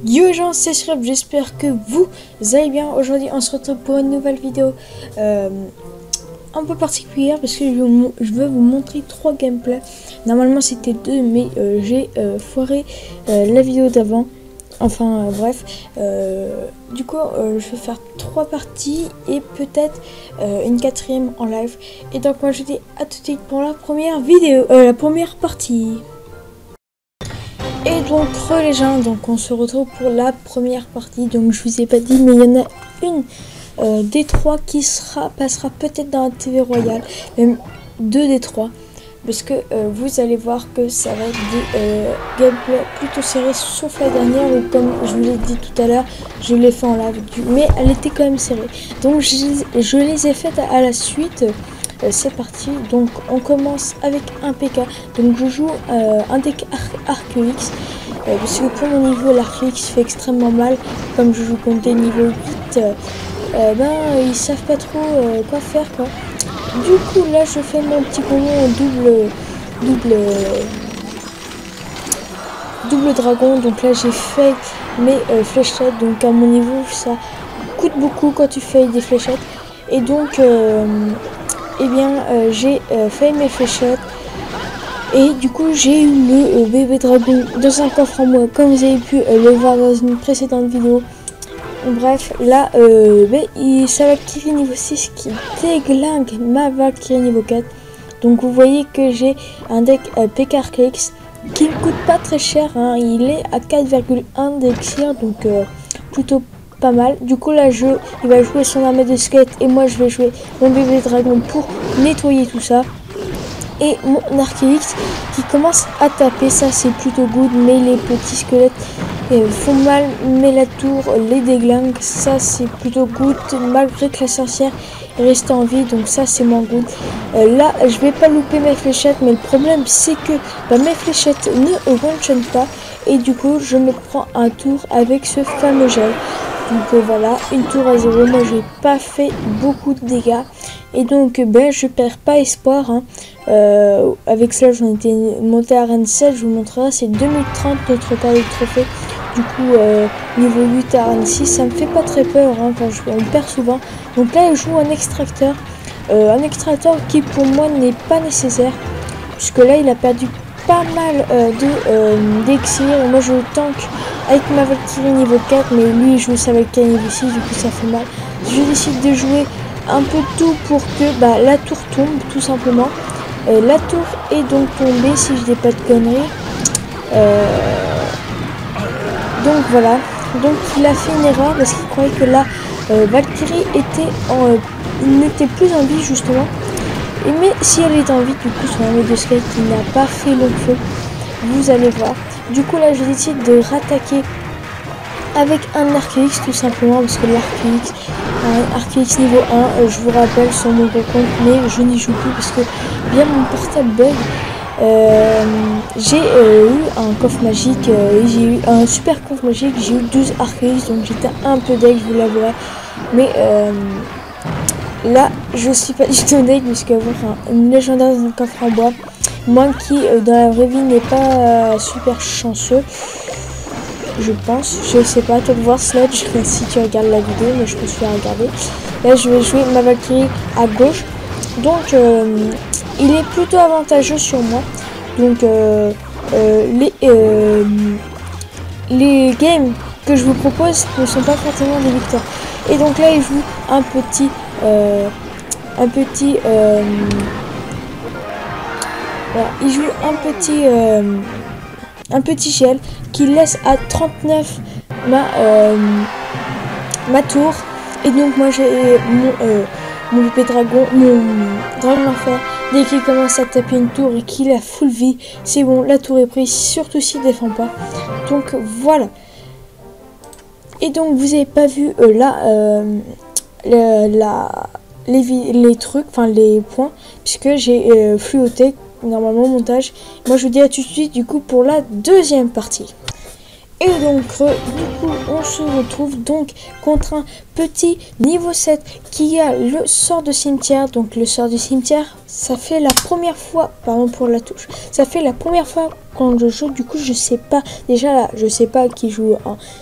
Yo gens, c'est Shrub, j'espère que vous allez bien. Aujourd'hui on se retrouve pour une nouvelle vidéo un peu particulière parce que je veux vous montrer 3 gameplays. Normalement c'était 2 mais j'ai foiré la vidéo d'avant. Enfin bref, du coup je vais faire 3 parties et peut-être une 4e en live. Et donc moi je dis à tout de suite pour la première vidéo, la première partie. Et donc les gens, donc on se retrouve pour la première partie. Donc je vous ai pas dit mais il y en a une des 3 qui passera peut-être dans la TV Royale, même 2 des 3, parce que vous allez voir que ça va être des gameplays plutôt serrés, sauf la dernière où, comme je vous l'ai dit tout à l'heure, je l'ai fait en live, mais elle était quand même serrée, donc je les ai faites à la suite. C'est parti, donc on commence avec un PK. Donc je joue un deck Arceus, parce que pour mon niveau l'Arceus fait extrêmement mal. Comme je joue contre des niveaux 8, ils savent pas trop quoi faire quoi. Du coup là je fais mon petit combo en double dragon. Donc là j'ai fait mes fléchettes, donc à mon niveau ça coûte beaucoup quand tu fais des fléchettes. Et donc j'ai fait mes fléchettes et du coup j'ai eu le bébé dragon dans un coffre en moi, comme vous avez pu le voir dans une précédente vidéo. Bref, là sa Valkyrie niveau 6 qui déglingue ma Valkyrie niveau 4. Donc vous voyez que j'ai un deck PK Arceus qui ne coûte pas très cher, hein. Il est à 4,1 d'élixir, donc plutôt pas mal. Du coup là il va jouer son armée de squelettes et moi je vais jouer mon bébé dragon pour nettoyer tout ça. Et mon Arceus qui commence à taper, ça c'est plutôt good, mais les petits squelettes font mal, mais la tour les déglingue, ça c'est plutôt good, malgré que la sorcière est restée en vie, donc ça c'est moins good. Là je vais pas louper mes fléchettes, mais le problème c'est que mes fléchettes ne one-shot pas, et du coup je me prends un tour avec ce fameux gel. Donc voilà, une tour à 0, moi j'ai pas fait beaucoup de dégâts. Et donc je perds pas espoir, hein. Avec cela j'en étais monté à Arène 7, je vous montrerai, c'est 2030 notre carré de trophée. Du coup niveau 8 à Arène 6, ça me fait pas très peur, hein, quand on perd souvent. Donc là je joue un extracteur qui pour moi n'est pas nécessaire, puisque là il a perdu pas mal d'élixir. Moi je tank avec ma Valkyrie niveau 4, mais lui il joue sa Valkyrie niveau 6, du coup ça fait mal. Je décide de jouer un peu tout pour que la tour tombe, tout simplement. La tour est donc tombée, si je dis pas de conneries. Donc voilà, donc il a fait une erreur parce qu'il croyait que la Valkyrie n'était plus en vie justement. Mais si elle est en vie, du coup son armée de squelette qui n'a pas fait long feu, vous allez voir. Du coup là je décide de rattaquer avec un Arceus tout simplement, parce que l'Arceus, un Arceus niveau 1, je vous rappelle sur mon compte, mais je n'y joue plus parce que bien mon portable bug. J'ai eu un coffre magique, j'ai eu un super coffre magique, j'ai eu 12 Arceus, donc j'étais un peu deck, je vous l'avouerai. Mais là je suis pas du tout deck, puisque avoir une légendaire dans un coffre en bois, moi qui dans la vraie vie n'est pas super chanceux, je pense, je sais pas, toi de voir Sledge si tu regardes la vidéo, mais je me suis regardé. Là je vais jouer ma Valkyrie à gauche, donc il est plutôt avantageux sur moi. Donc les games que je vous propose ne sont pas forcément des victoires. Et donc là il joue un petit gel qui laisse à 39 ma tour. Et donc moi j'ai mon bébé dragon, mon dragon d'enfer. Dès qu'il commence à taper une tour et qu'il a full vie, c'est bon, la tour est prise, surtout s'il défend pas. Donc voilà. Et donc vous avez pas vu les trucs, enfin les points, puisque j'ai fluoté normalement montage. Moi je vous dis à tout de suite du coup pour la deuxième partie. Et donc du coup on se retrouve donc contre un petit niveau 7 qui a le sort de cimetière. Donc le sort du cimetière, ça fait la première fois, pardon pour la touche, ça fait la première fois quand je joue, du coup je sais pas, déjà là, je sais pas qui joue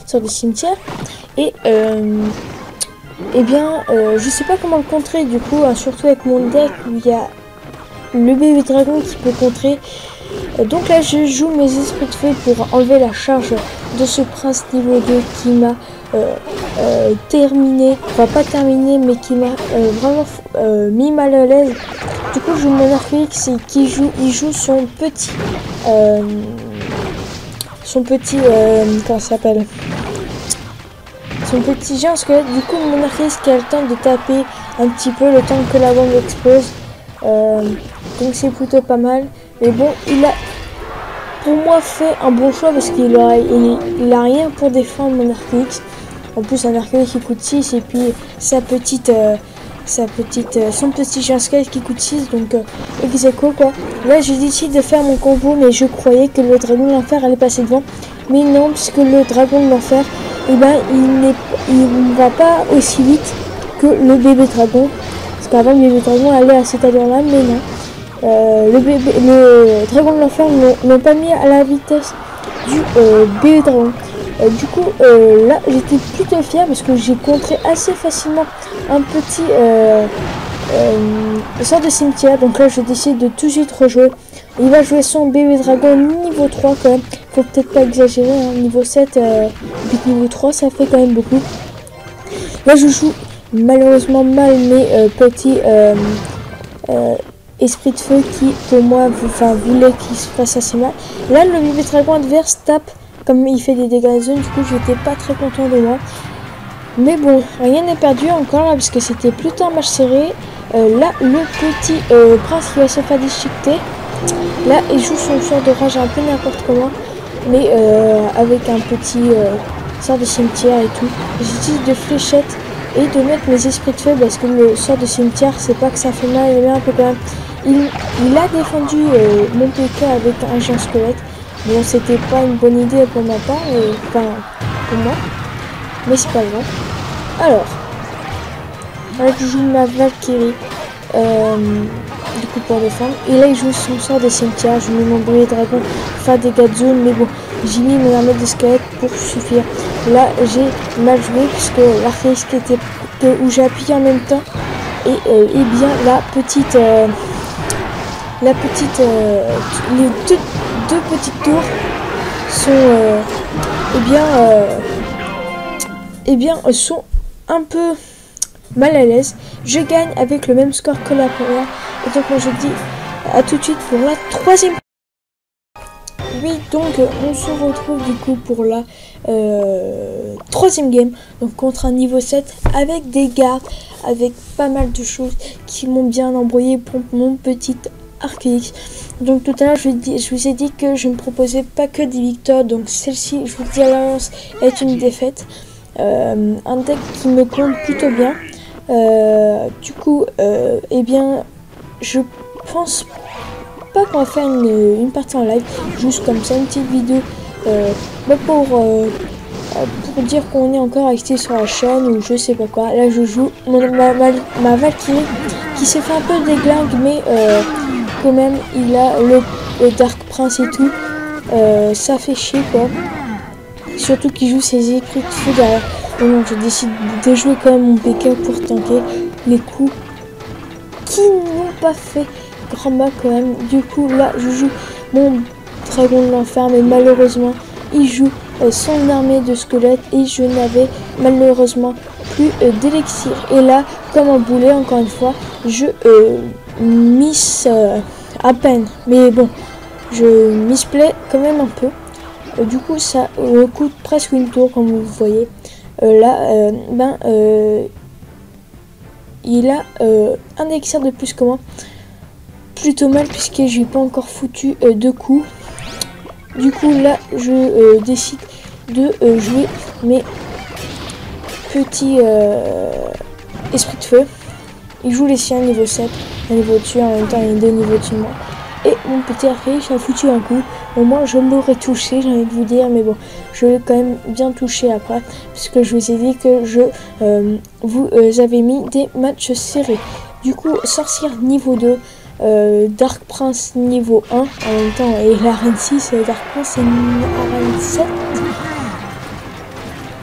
sur des cimetières, et eh bien, je sais pas comment le contrer, du coup, surtout avec mon deck où il y a le bébé dragon qui peut contrer. Donc là, je joue mes esprits de feu pour enlever la charge de ce prince niveau 2 qui m'a terminé, enfin pas terminé, mais qui m'a vraiment mis mal à l'aise. Du coup, je joue mon Archéix et il joue son petit, comment ça s'appelle, son petit géant squelette. Du coup, mon Archéix qui a le temps de taper un petit peu le temps que la bombe explose. Donc c'est plutôt pas mal. Mais bon, il a pour moi fait un bon choix parce qu'il a rien pour défendre mon Archéix. En plus, un Archéix qui coûte 6 et puis son petit géant squelette qui coûte 6, donc ex aequo quoi. Là, j'ai décidé de faire mon combo, mais je croyais que le dragon de l'enfer allait passer devant. Mais non, puisque le dragon de l'enfer, eh ben, il ne va pas aussi vite que le bébé dragon. Parce qu'avant, le bébé dragon allait à cette allure-là, mais non. Le dragon de l'enfer n'ont pas mis à la vitesse du bébé dragon. Du coup, là, j'étais plutôt fière parce que j'ai contré assez facilement un petit sort de cimetière. Donc là, je décide de tout de suite rejouer. Il va jouer son bébé dragon niveau 3 quand même. Faut peut-être pas exagérer, hein. Niveau 7, puis niveau 3, ça fait quand même beaucoup. Là, je joue malheureusement mal mes petits esprits de feu qui, pour moi, voulait qu'il se fasse assez mal. Là, le bébé dragon adverse tape. Comme il fait des dégâts de zone, du coup j'étais pas très content de moi. Mais bon, rien n'est perdu encore là, parce que c'était plutôt un match serré. Là, le petit prince qui va se faire déchiqueter. Là, il joue son sort de rage un peu n'importe comment. Mais avec un petit sort de cimetière et tout. J'utilise de fléchettes et de mettre mes esprits de feu, parce que le sort de cimetière, c'est pas que ça fait mal, mais un peu quand même. Il a défendu mon PK avec un géant squelette. Bon, c'était pas une bonne idée pour ma part, enfin, pour moi, mais c'est pas grave. Alors, là, je joue ma Valkyrie, du coup, pour défendre. Et là, il joue son sort des cimetières. Je mets mon bébé dragon faire des dégâts de zone, mais bon, j'ai mis mon armée de squelettes pour suffire. Là, j'ai mal joué, puisque l'Archéix où j'ai appuyé en même temps, et bien, les deux petites tours sont sont un peu mal à l'aise. Je gagne avec le même score que la première, et donc moi je dis à tout de suite pour la troisième. Oui, donc on se retrouve du coup pour la troisième game, donc contre un niveau 7 avec des gardes, avec pas mal de choses qui m'ont bien embrouillé pour mon petit Archéix. Donc tout à l'heure je vous ai dit que je ne proposais pas que des victoires, donc celle-ci, je vous le dis à l'avance, est une défaite. Un deck qui me compte plutôt bien. Du coup, eh bien, je pense pas qu'on va faire une partie en live, juste comme ça, une petite vidéo pour dire qu'on est encore resté sur la chaîne ou je sais pas quoi. Là je joue ma Valkyrie qui s'est fait un peu déglingue, mais quand même il a le Dark Prince et tout, ça fait chier quoi, surtout qu'il joue ses esprits de feu derrière. Donc je décide de jouer quand même mon PK pour tanker les coups qui n'ont pas fait grand mal quand même. Du coup là je joue mon dragon de l'enfer, mais malheureusement il joue son armée de squelettes et je n'avais malheureusement plus d'élixir. Et là, comme un boulet, encore une fois, je miss à peine, mais bon, je misplay quand même un peu. Du coup ça coûte presque une tour, comme vous voyez. Là il a un élixir de plus que moi, plutôt mal puisque j'ai pas encore foutu 2 coups. Du coup là je décide de jouer mes petits esprits de feu. Il joue les siens niveau 7, un niveau au-dessus, en même temps il y a 2 niveaux au-dessus de moi. Et mon petit Archéix a foutu un coup. Au moins je l'aurais touché, j'ai envie de vous dire, mais bon, je l'ai quand même bien touché après, puisque je vous ai dit que vous avez mis des matchs serrés. Du coup, sorcière niveau 2, Dark Prince niveau 1 en même temps, et l'arène 6, Dark Prince c'est une arène 7.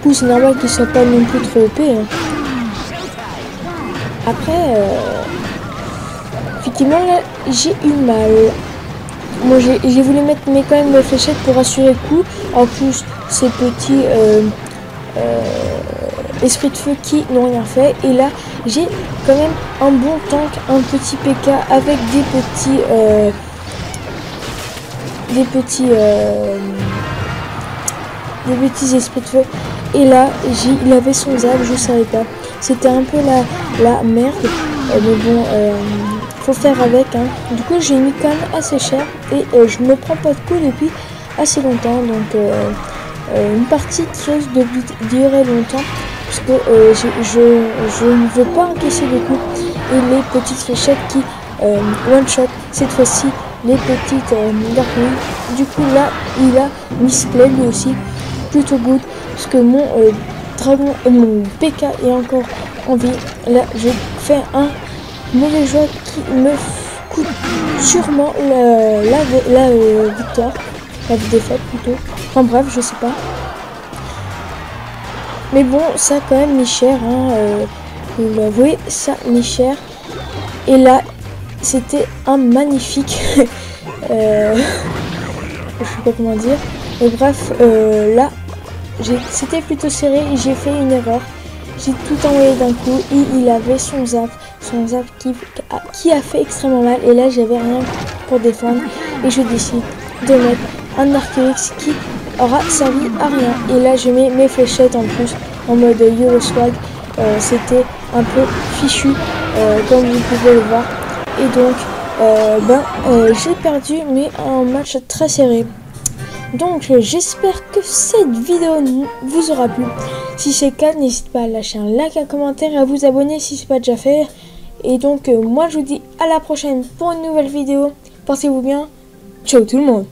Du coup c'est normal qu'il soit pas non plus trop OP. Hein. Après, effectivement là j'ai eu mal. Moi j'ai voulu mettre quand même mes fléchettes pour assurer le coup. En plus ces petits esprits de feu qui n'ont rien fait. Et là j'ai quand même un bon tank, un petit PK avec des petits esprits de feu. Et là il avait son zap, je savais pas. C'était un peu la merde. Mais bon, faut faire avec. Hein. Du coup j'ai mis quand même assez cher. Et je me prends pas de coup depuis assez longtemps. Donc une partie qui risque de durer longtemps. Parce que je ne veux pas encaisser de coups. Et les petites fléchettes qui one shot cette fois-ci les petites Dark Wing. Du coup là il a misplay lui aussi plutôt good parce que mon dragon mon PK est encore en vie. Là je fais un mauvais choix qui me coûte sûrement la victoire, la défaite plutôt. Enfin bref, je sais pas. Mais bon, ça a quand même mis cher, hein, vous l'avouez, ça mis cher. Et là, c'était un magnifique, je sais pas comment dire. Et bref, là, c'était plutôt serré et j'ai fait une erreur. J'ai tout envoyé d'un coup et il avait son zap qui a fait extrêmement mal. Et là, j'avais rien pour défendre et je décide de mettre un Arc-X qui aura servi à rien. Et là je mets mes fléchettes en plus en mode YOLO swag. C'était un peu fichu comme vous pouvez le voir. Et donc j'ai perdu, mais un match très serré. Donc j'espère que cette vidéo vous aura plu. Si c'est le cas, n'hésitez pas à lâcher un like, un commentaire et à vous abonner si ce n'est pas déjà fait. Et donc moi je vous dis à la prochaine pour une nouvelle vidéo. Portez-vous bien. Ciao tout le monde.